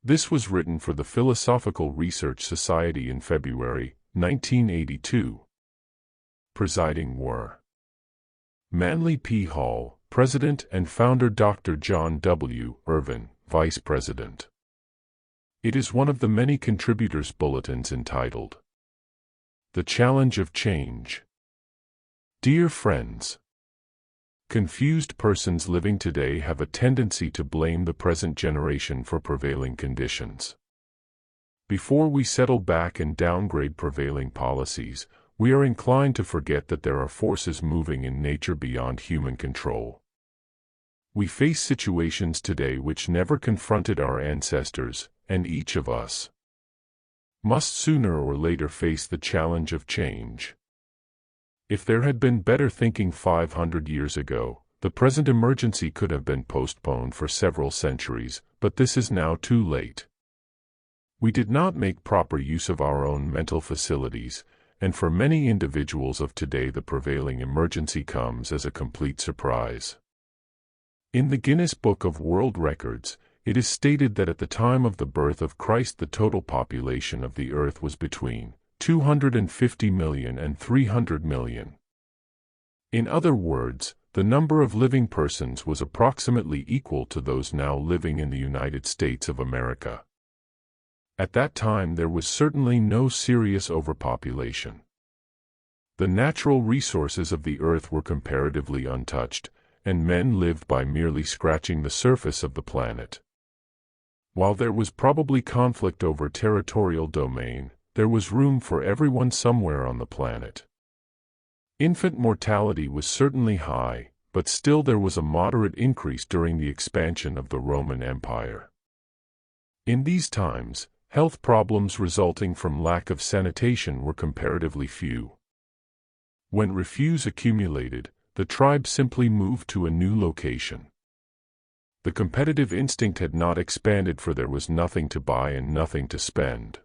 This was written for the Philosophical Research Society in February 1982. Presiding were Manly P. Hall, President, and founder Dr. John W. Irvin, Vice President. It is one of the many contributors' bulletins entitled The Challenge of Change. Dear friends, confused persons living today have a tendency to blame the present generation for prevailing conditions. Before we settle back and downgrade prevailing policies, we are inclined to forget that there are forces moving in nature beyond human control. We face situations today which never confronted our ancestors, and each of us must sooner or later face the challenge of change. If there had been better thinking 500 years ago, the present emergency could have been postponed for several centuries, but this is now too late. We did not make proper use of our own mental facilities, and for many individuals of today the prevailing emergency comes as a complete surprise. In the Guinness Book of World Records, it is stated that at the time of the birth of Christ the total population of the earth was between 250 million and 300 million. In other words, the number of living persons was approximately equal to those now living in the United States of America. At that time there was certainly no serious overpopulation. The natural resources of the earth were comparatively untouched, and men lived by merely scratching the surface of the planet. While there was probably conflict over territorial domain, there was room for everyone somewhere on the planet. Infant mortality was certainly high, but still there was a moderate increase during the expansion of the Roman Empire. In these times, health problems resulting from lack of sanitation were comparatively few. When refuse accumulated, the tribe simply moved to a new location. The competitive instinct had not expanded, for there was nothing to buy and nothing to spend.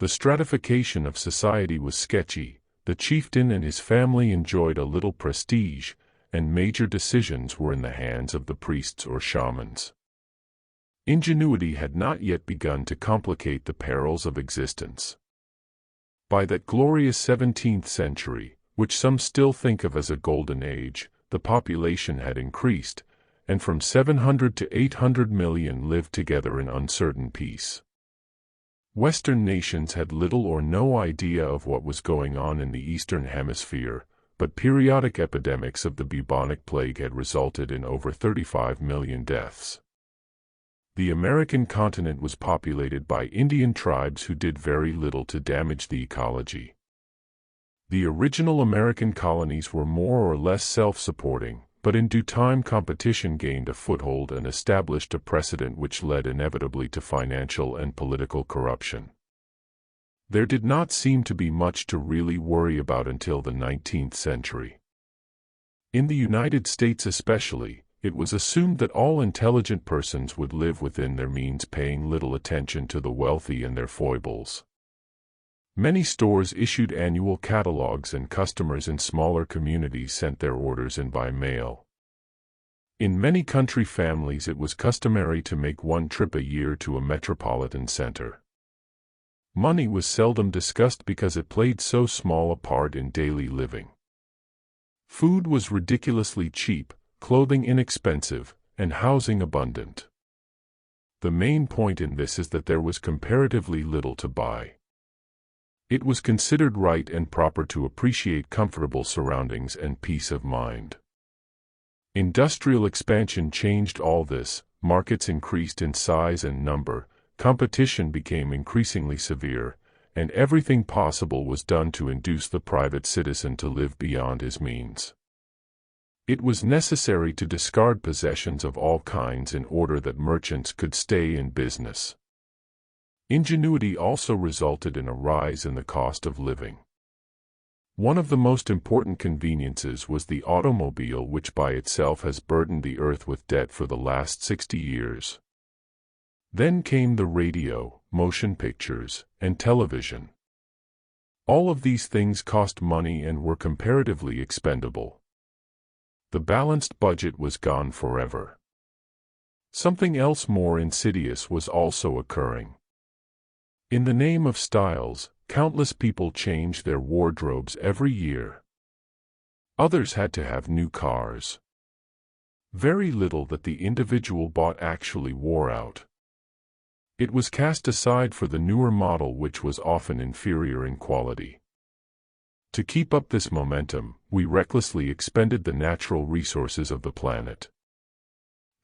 The stratification of society was sketchy, the chieftain and his family enjoyed a little prestige, and major decisions were in the hands of the priests or shamans. Ingenuity had not yet begun to complicate the perils of existence. By that glorious 17th century, which some still think of as a golden age, the population had increased, and from 700 to 800 million lived together in uncertain peace. Western nations had little or no idea of what was going on in the Eastern Hemisphere, but periodic epidemics of the bubonic plague had resulted in over 35 million deaths. The American continent was populated by Indian tribes who did very little to damage the ecology. The original American colonies were more or less self-supporting, but in due time competition gained a foothold and established a precedent which led inevitably to financial and political corruption. There did not seem to be much to really worry about until the 19th century. In the United States especially, it was assumed that all intelligent persons would live within their means, paying little attention to the wealthy and their foibles. Many stores issued annual catalogs, and customers in smaller communities sent their orders in by mail. In many country families it was customary to make one trip a year to a metropolitan center. Money was seldom discussed because it played so small a part in daily living. Food was ridiculously cheap, clothing inexpensive, and housing abundant. The main point in this is that there was comparatively little to buy. It was considered right and proper to appreciate comfortable surroundings and peace of mind. Industrial expansion changed all this, markets increased in size and number, competition became increasingly severe, and everything possible was done to induce the private citizen to live beyond his means. It was necessary to discard possessions of all kinds in order that merchants could stay in business. Ingenuity also resulted in a rise in the cost of living. One of the most important conveniences was the automobile, which by itself has burdened the earth with debt for the last 60 years. Then came the radio, motion pictures, and television. All of these things cost money and were comparatively expendable. The balanced budget was gone forever. Something else more insidious was also occurring. In the name of styles, countless people changed their wardrobes every year. Others had to have new cars. Very little that the individual bought actually wore out. It was cast aside for the newer model, which was often inferior in quality. To keep up this momentum, we recklessly expended the natural resources of the planet.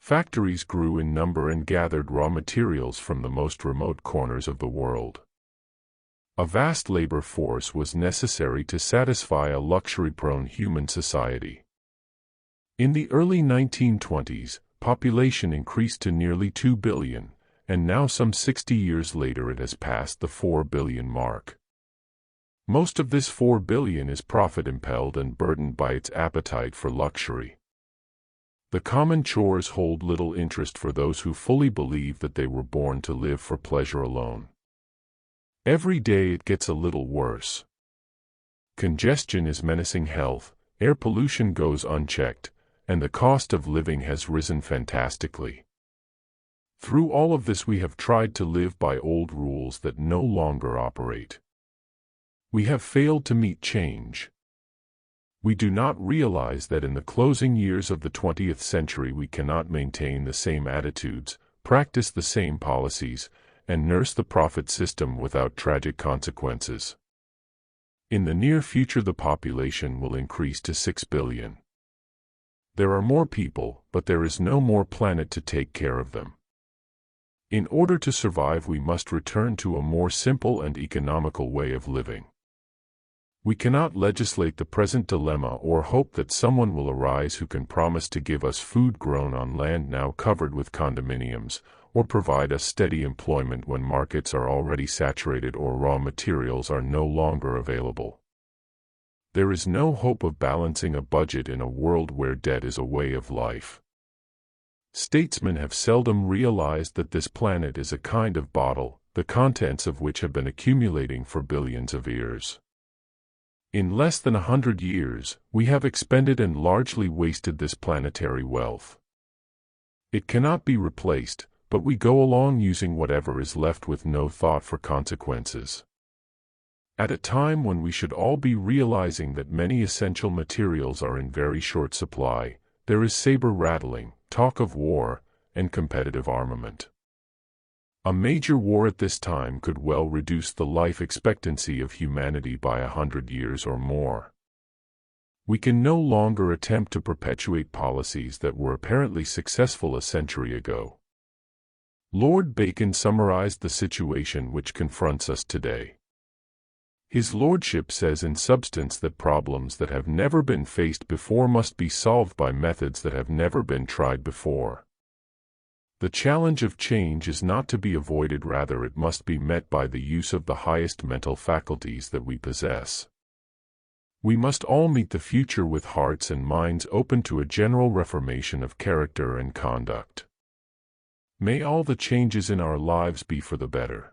Factories grew in number and gathered raw materials from the most remote corners of the world. A vast labor force was necessary to satisfy a luxury-prone human society. In the early 1920s, population increased to nearly 2 billion, and now some 60 years later it has passed the 4 billion mark. Most of this 4 billion is profit-impelled and burdened by its appetite for luxury. The common chores hold little interest for those who fully believe that they were born to live for pleasure alone. Every day it gets a little worse. Congestion is menacing health, air pollution goes unchecked, and the cost of living has risen fantastically. Through all of this we have tried to live by old rules that no longer operate. We have failed to meet change. We do not realize that in the closing years of the 20th century we cannot maintain the same attitudes, practice the same policies, and nurse the profit system without tragic consequences. In the near future the population will increase to 6 billion. There are more people, but there is no more planet to take care of them. In order to survive we must return to a more simple and economical way of living. We cannot legislate the present dilemma or hope that someone will arise who can promise to give us food grown on land now covered with condominiums, or provide us steady employment when markets are already saturated or raw materials are no longer available. There is no hope of balancing a budget in a world where debt is a way of life. Statesmen have seldom realized that this planet is a kind of bottle, the contents of which have been accumulating for billions of years. In less than 100 years, we have expended and largely wasted this planetary wealth. It cannot be replaced, but we go along using whatever is left with no thought for consequences. At a time when we should all be realizing that many essential materials are in very short supply, there is saber-rattling, talk of war, and competitive armament. A major war at this time could well reduce the life expectancy of humanity by 100 years or more. We can no longer attempt to perpetuate policies that were apparently successful a century ago. Lord Bacon summarized the situation which confronts us today. His lordship says in substance that problems that have never been faced before must be solved by methods that have never been tried before. The challenge of change is not to be avoided, rather it must be met by the use of the highest mental faculties that we possess. We must all meet the future with hearts and minds open to a general reformation of character and conduct. May all the changes in our lives be for the better.